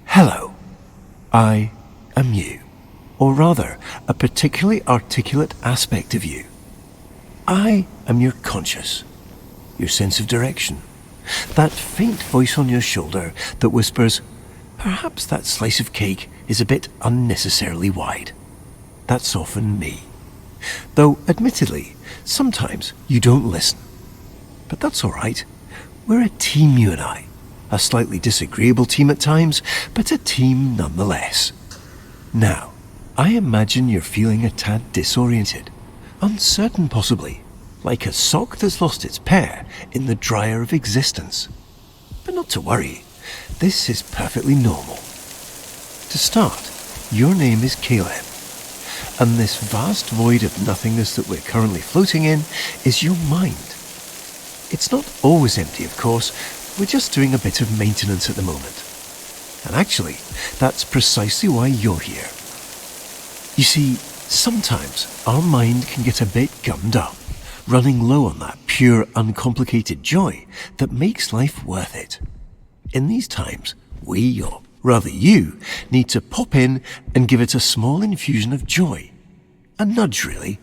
Hello, I am you, or rather, a particularly articulate aspect of you. I am your conscious, your sense of direction, that faint voice on your shoulder that whispers, perhaps that slice of cake is a bit unnecessarily wide. That's often me. Though, admittedly, sometimes you don't listen. But that's all right. We're a team, you and I. A slightly disagreeable team at times, but a team nonetheless. Now, I imagine you're feeling a tad disoriented, uncertain possibly, like a sock that's lost its pair in the dryer of existence. But not to worry, this is perfectly normal. To start, your name is Caleb, and this vast void of nothingness that we're currently floating in is your mind. It's not always empty, of course. We're just doing a bit of maintenance at the moment. And actually, that's precisely why you're here. You see, sometimes our mind can get a bit gummed up, running low on that pure, uncomplicated joy that makes life worth it. In these times, we, or rather you, need to pop in and give it a small infusion of joy. A nudge, really,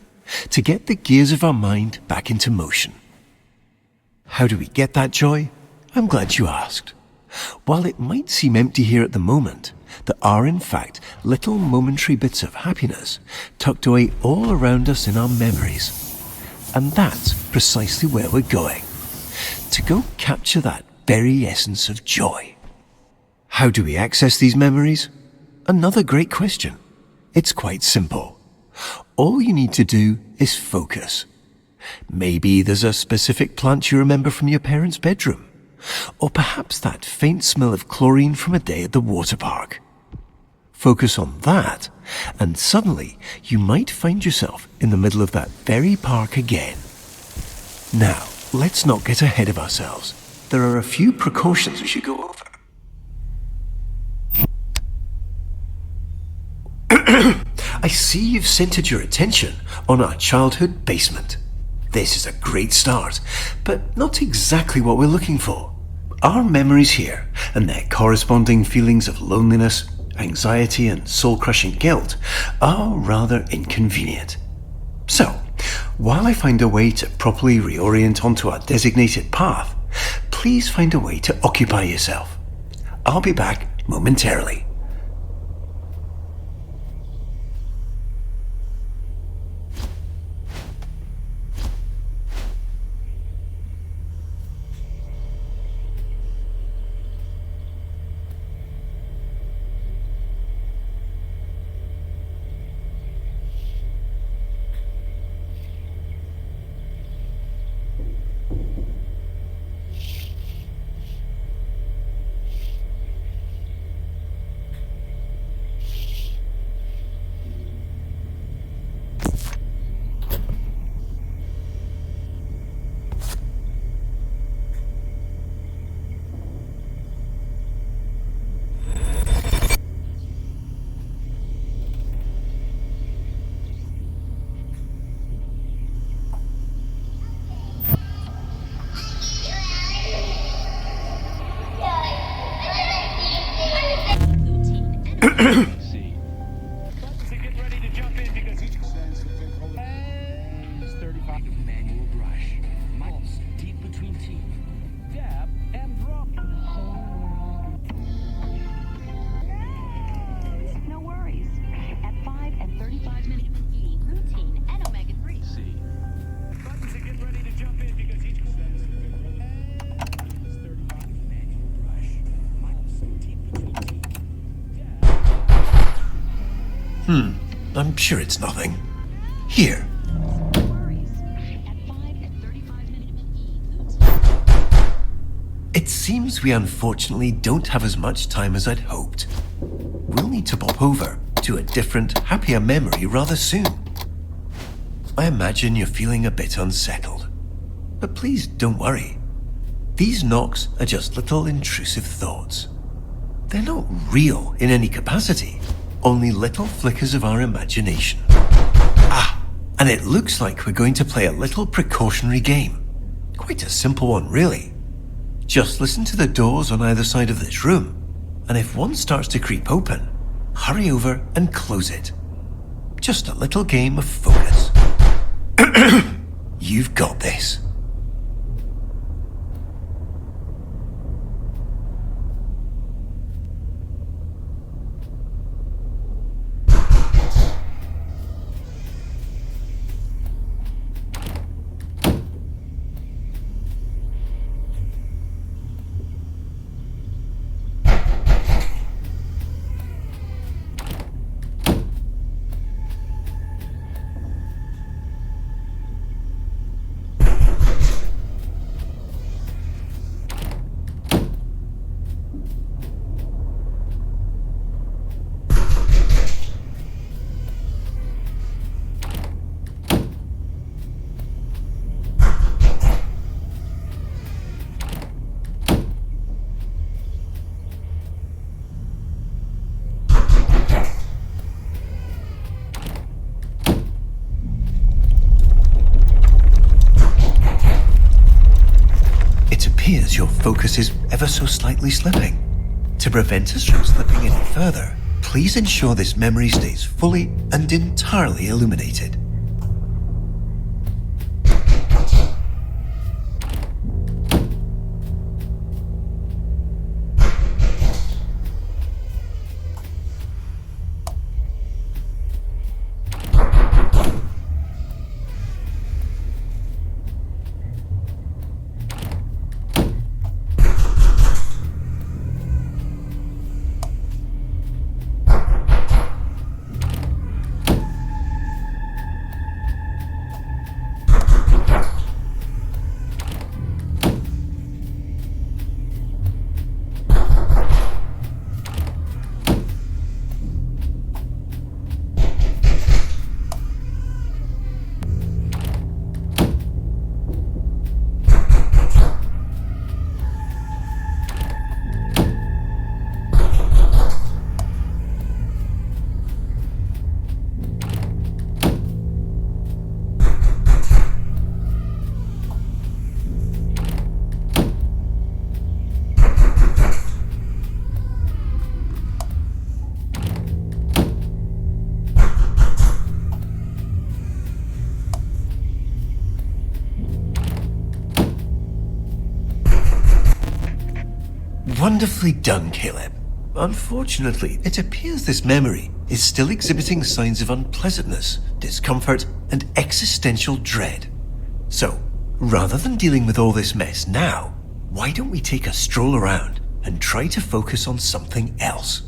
to get the gears of our mind back into motion. How do we get that joy? I'm glad you asked. While it might seem empty here at the moment, there are in fact little momentary bits of happiness tucked away all around us in our memories. And that's precisely where we're going. To go capture that very essence of joy. How do we access these memories? Another great question. It's quite simple. All you need to do is focus. Maybe there's a specific plant you remember from your parents' bedroom. Or perhaps that faint smell of chlorine from a day at the water park. Focus on that, and suddenly you might find yourself in the middle of that very park again. Now, let's not get ahead of ourselves. There are a few precautions we should go over. I see you've centered your attention on our childhood basement. This is a great start, but not exactly what we're looking for. Our memories here, and their corresponding feelings of loneliness, anxiety, and soul-crushing guilt, are rather inconvenient. So, while I find a way to properly reorient onto our designated path, please find a way to occupy yourself. I'll be back momentarily. I'm sure it's nothing. Here. It seems we unfortunately don't have as much time as I'd hoped. We'll need to pop over to a different, happier memory rather soon. I imagine you're feeling a bit unsettled. But please don't worry. These knocks are just little intrusive thoughts. They're not real in any capacity. Only little flickers of our imagination. And it looks like we're going to play a little precautionary game. Quite a simple one, really. Just listen to the doors on either side of this room, and if one starts to creep open, hurry over and close it. Just a little game of focus. You've got this. Your focus is ever so slightly slipping. To prevent us from slipping any further, please ensure this memory stays fully and entirely illuminated. Wonderfully done, Caleb. Unfortunately, it appears this memory is still exhibiting signs of unpleasantness, discomfort, and existential dread. So, rather than dealing with all this mess now, why don't we take a stroll around and try to focus on something else?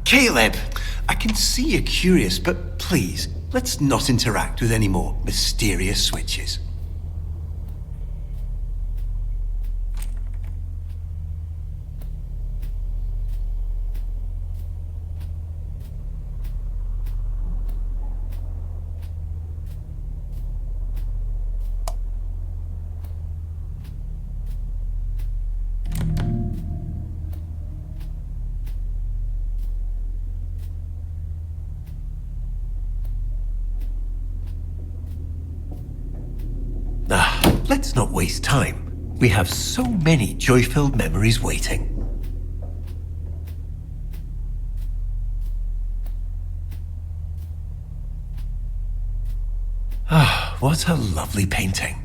Caleb, I can see you're curious, but please, let's not interact with any more mysterious switches. Let's not waste time. We have so many joy-filled memories waiting. Ah, what a lovely painting.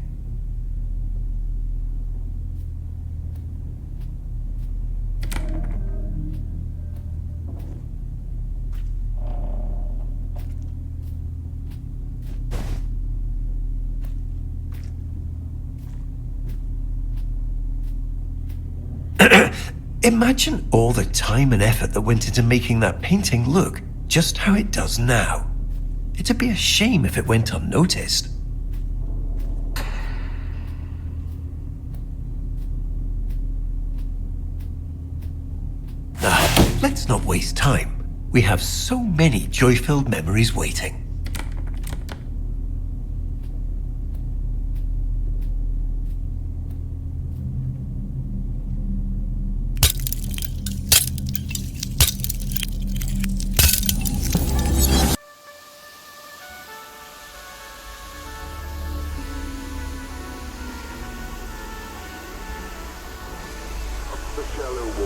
Imagine all the time and effort that went into making that painting look just how it does now. It'd be a shame if it went unnoticed. Let's not waste time. We have so many joy-filled memories waiting.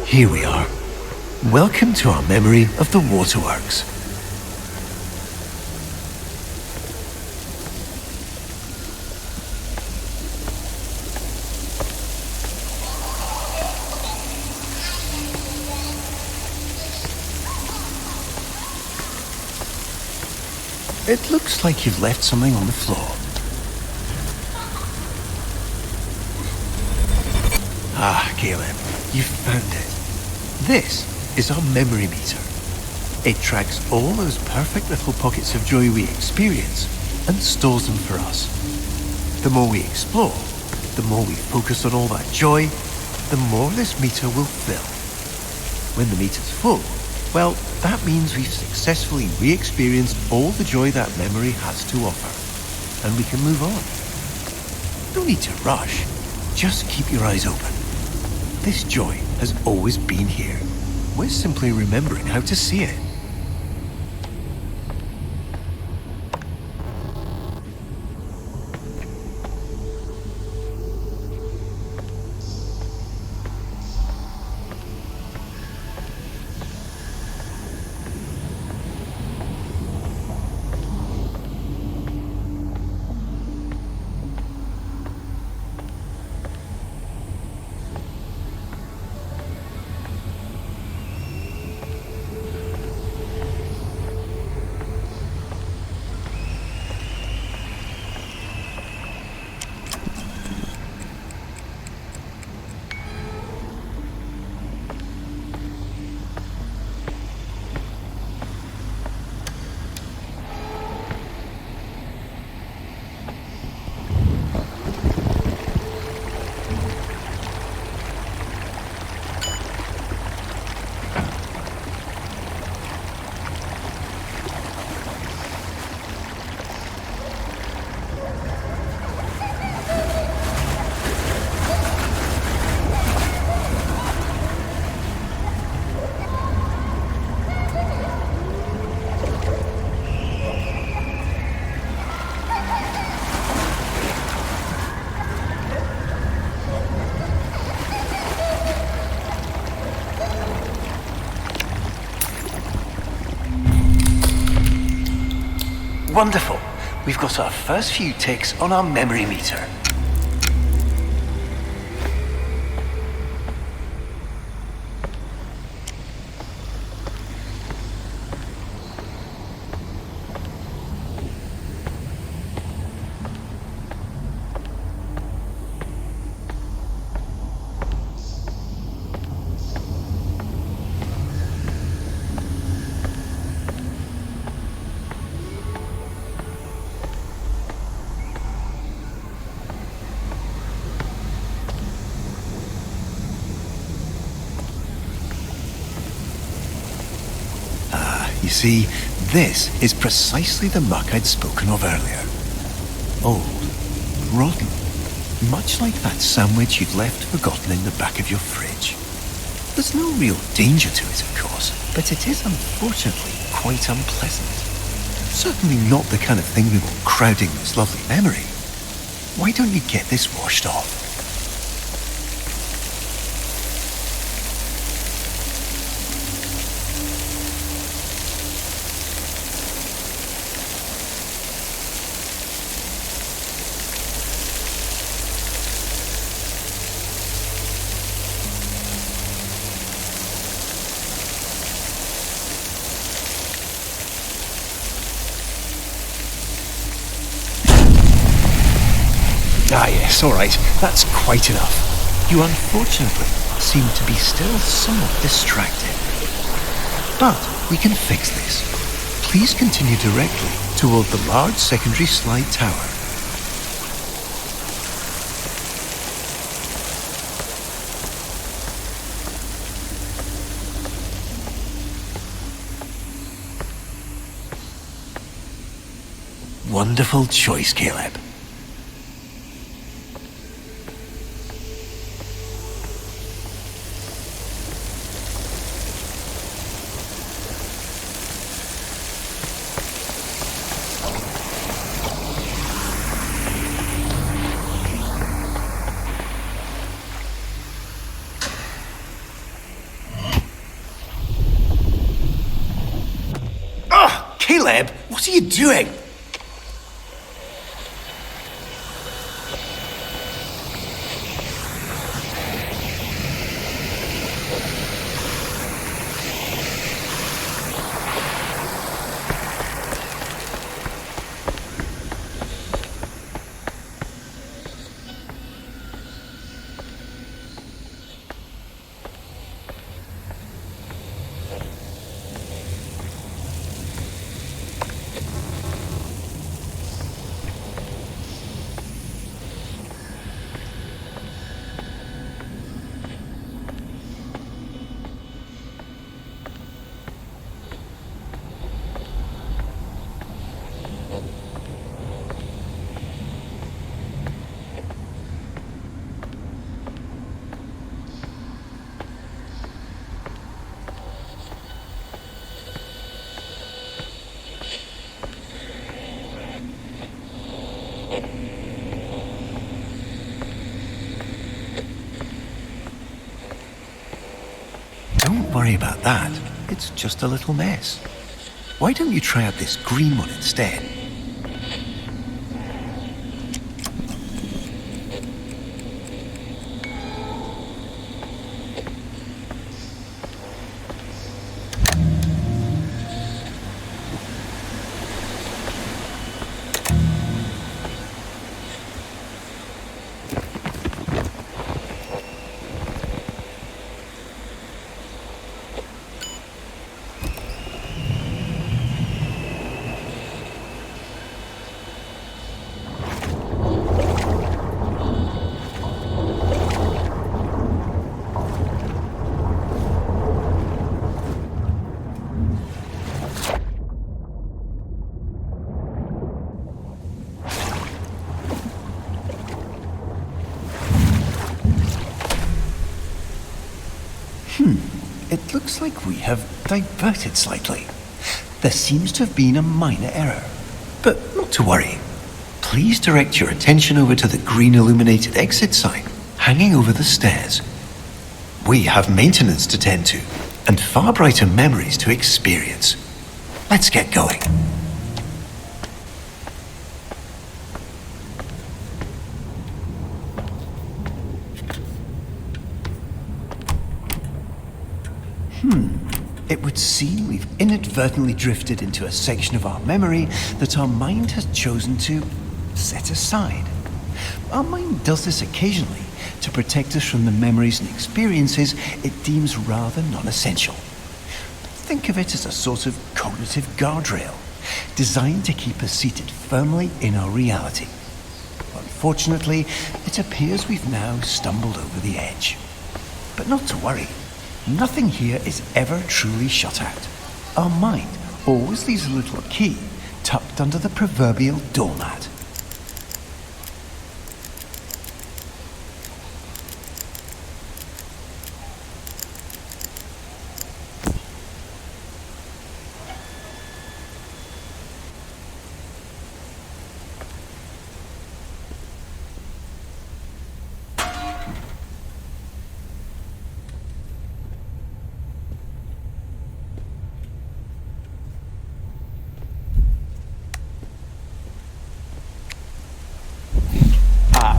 Here we are. Welcome to our memory of the waterworks. It looks like you've left something on the floor. Ah, Caleb, you found it. This is our memory meter. It tracks all those perfect little pockets of joy we experience and stores them for us. The more we explore, the more we focus on all that joy, the more this meter will fill. When the meter's full, well, that means we've successfully re-experienced all the joy that memory has to offer, and we can move on. No need to rush, just keep your eyes open. This joy has always been here. We're simply remembering how to see it. Wonderful. We've got our first few ticks on our memory meter. You see, this is precisely the muck I'd spoken of earlier. Old, rotten, much like that sandwich you've left forgotten in the back of your fridge. There's no real danger to it, of course, but it is unfortunately quite unpleasant. Certainly not the kind of thing we want crowding this lovely memory. Why don't you get this washed off? Ah yes, alright, that's quite enough. You unfortunately seem to be still somewhat distracted. But we can fix this. Please continue directly toward the large secondary slide tower. Wonderful choice, Caleb. Oh, Caleb, what are you doing? Don't worry about that. It's just a little mess. Why don't you try out this green one instead? It looks like we have diverted slightly. There seems to have been a minor error, but not to worry. Please direct your attention over to the green illuminated exit sign hanging over the stairs. We have maintenance to tend to and far brighter memories to experience. Let's get going. It would seem we've inadvertently drifted into a section of our memory that our mind has chosen to set aside. Our mind does this occasionally to protect us from the memories and experiences it deems rather non-essential. Think of it as a sort of cognitive guardrail, designed to keep us seated firmly in our reality. Unfortunately, it appears we've now stumbled over the edge. But not to worry. Nothing here is ever truly shut out. Our mind always leaves a little key tucked under the proverbial doormat.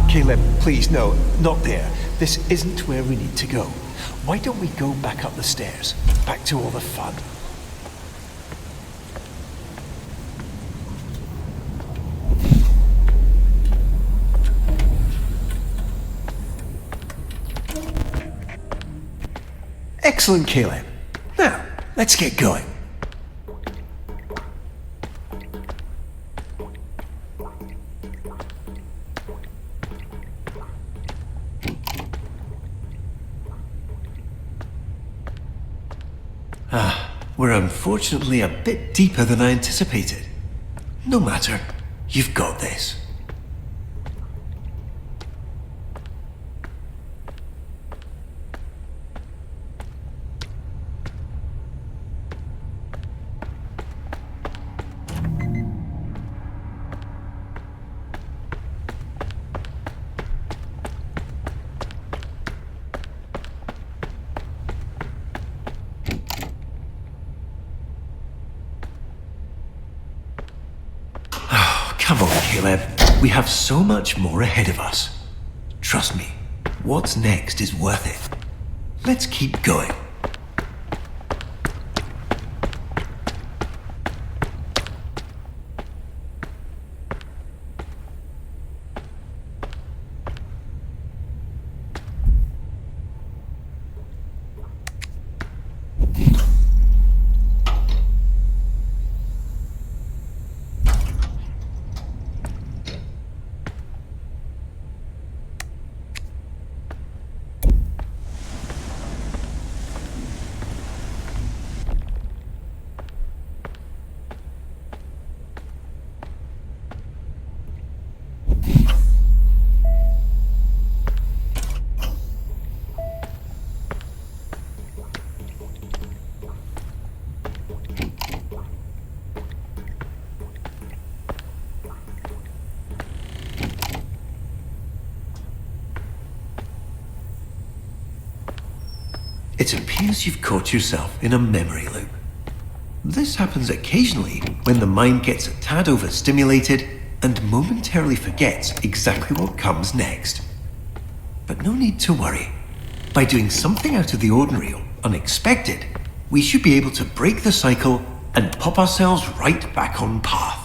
Caleb, please, no, not there. This isn't where we need to go. Why don't we go back up the stairs, back to all the fun? Excellent, Caleb. Now, let's get going. We're unfortunately a bit deeper than I anticipated. No matter, you've got this. Come on, Caleb. We have so much more ahead of us. Trust me, what's next is worth it. Let's keep going. It appears you've caught yourself in a memory loop. This happens occasionally when the mind gets a tad overstimulated and momentarily forgets exactly what comes next. But no need to worry. By doing something out of the ordinary or unexpected, we should be able to break the cycle and pop ourselves right back on path.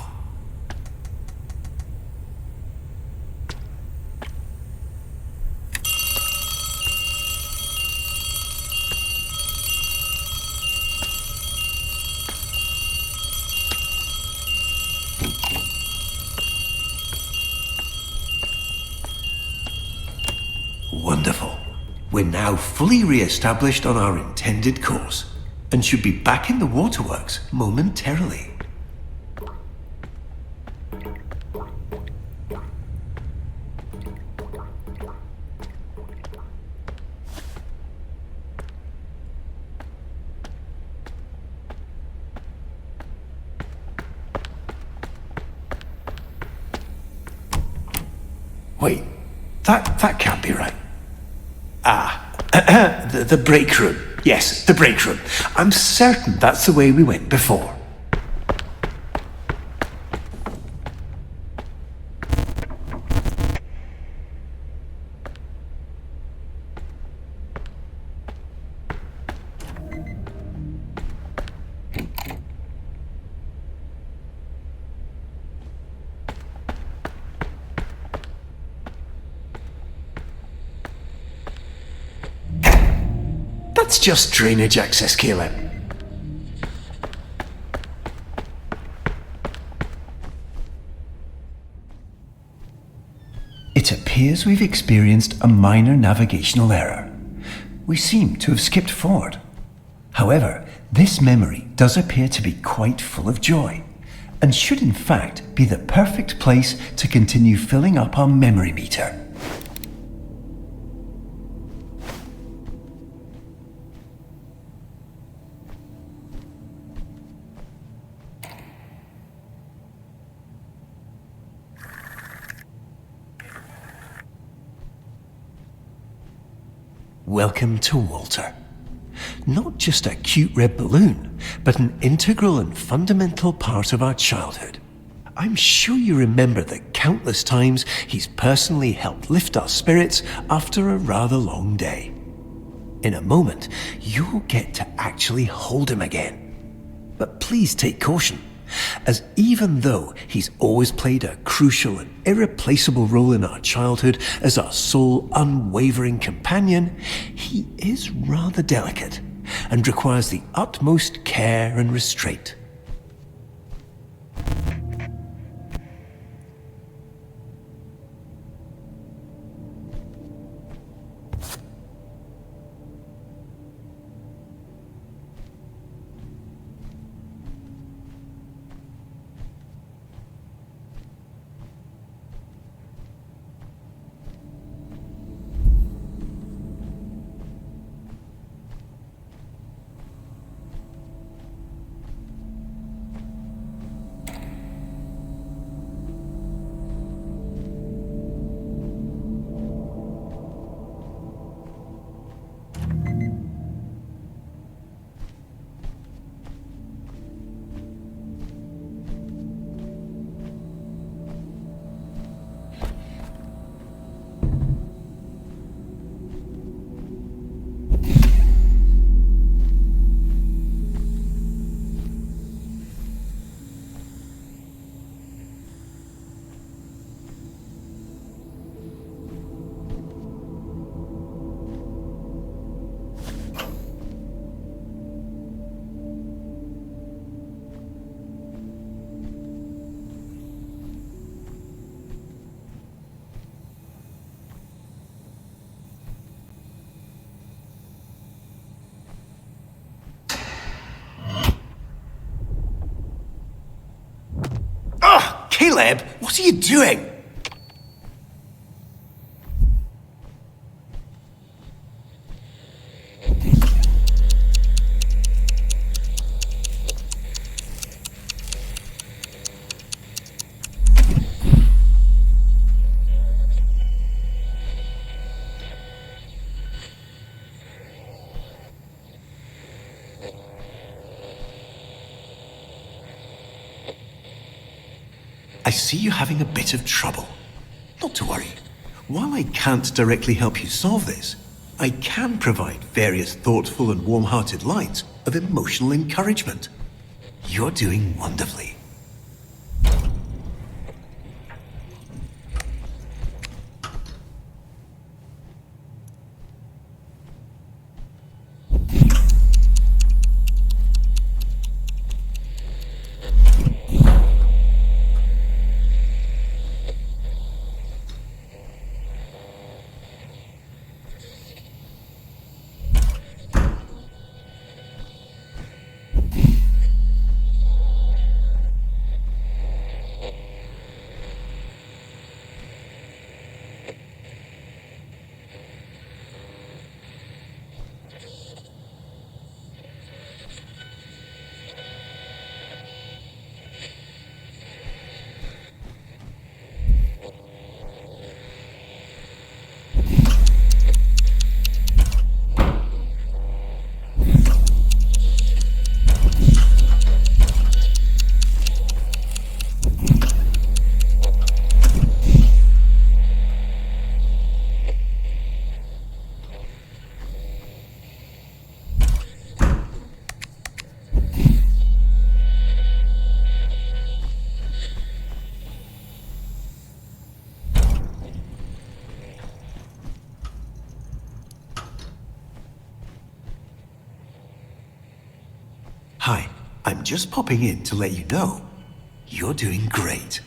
Wonderful. We're now fully re-established on our intended course, and should be back in the waterworks momentarily. Wait, that can't be right. The break room. Yes, the break room. I'm certain that's the way we went before. That's just drainage access, Caleb. It appears we've experienced a minor navigational error. We seem to have skipped forward. However, this memory does appear to be quite full of joy, and should in fact be the perfect place to continue filling up our memory meter. Welcome to Walter. Not just a cute red balloon, but an integral and fundamental part of our childhood. I'm sure you remember the countless times he's personally helped lift our spirits after a rather long day. In a moment, you'll get to actually hold him again. But please take caution, as even though he's always played a crucial and irreplaceable role in our childhood as our sole unwavering companion, he is rather delicate and requires the utmost care and restraint. Caleb, what are you doing? I see you having a bit of trouble. Not to worry. While I can't directly help you solve this, I can provide various thoughtful and warm-hearted lines of emotional encouragement. You're doing wonderfully. Hi, I'm just popping in to let you know you're doing great.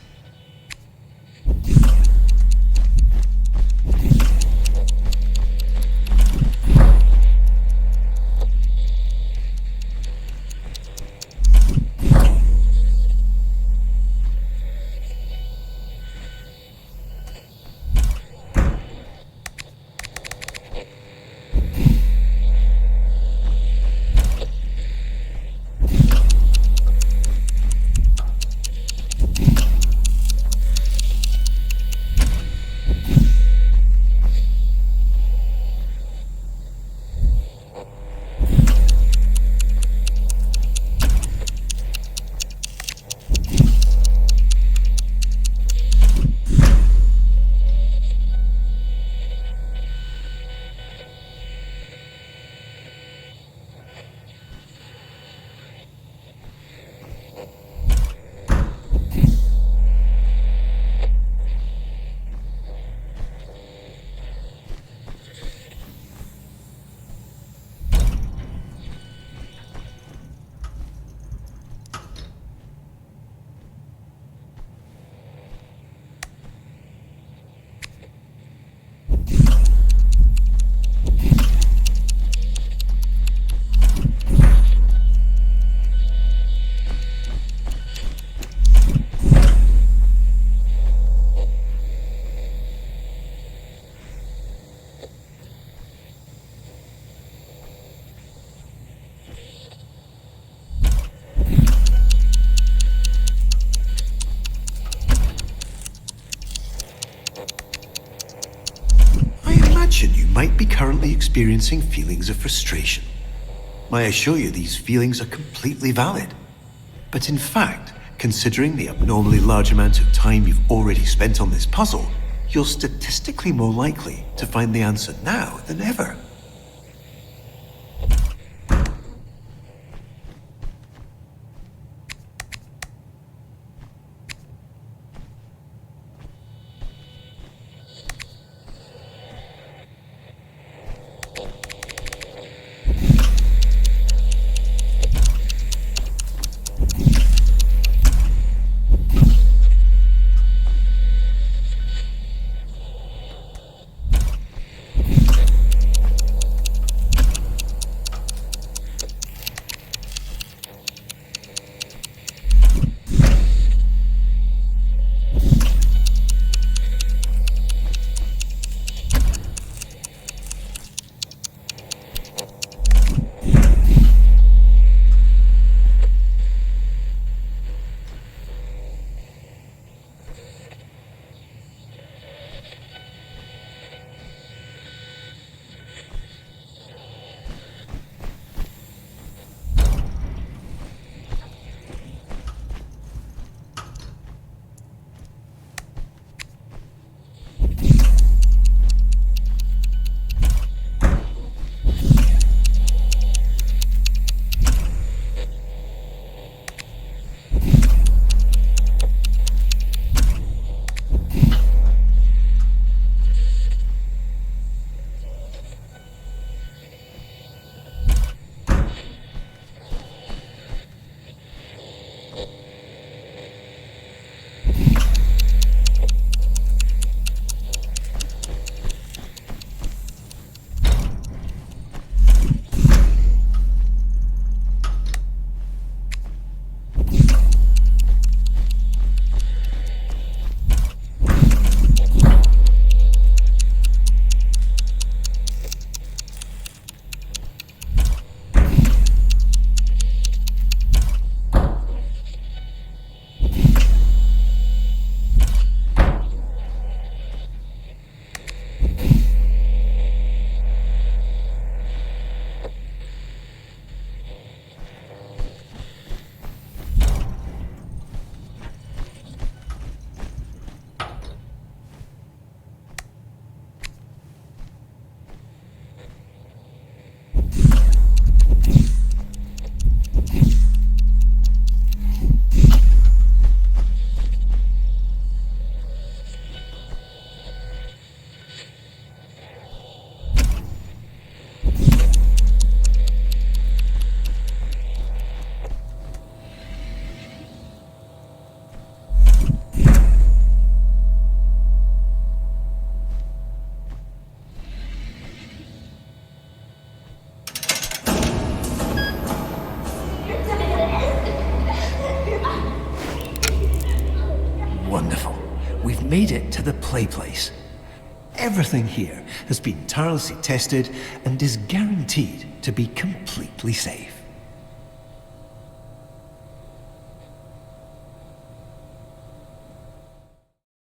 You might be currently experiencing feelings of frustration. I assure you these feelings are completely valid. But in fact, considering the abnormally large amount of time you've already spent on this puzzle, you're statistically more likely to find the answer now than ever. wonderful. We've made it to the play place. Everything here has been tirelessly tested and is guaranteed to be completely safe.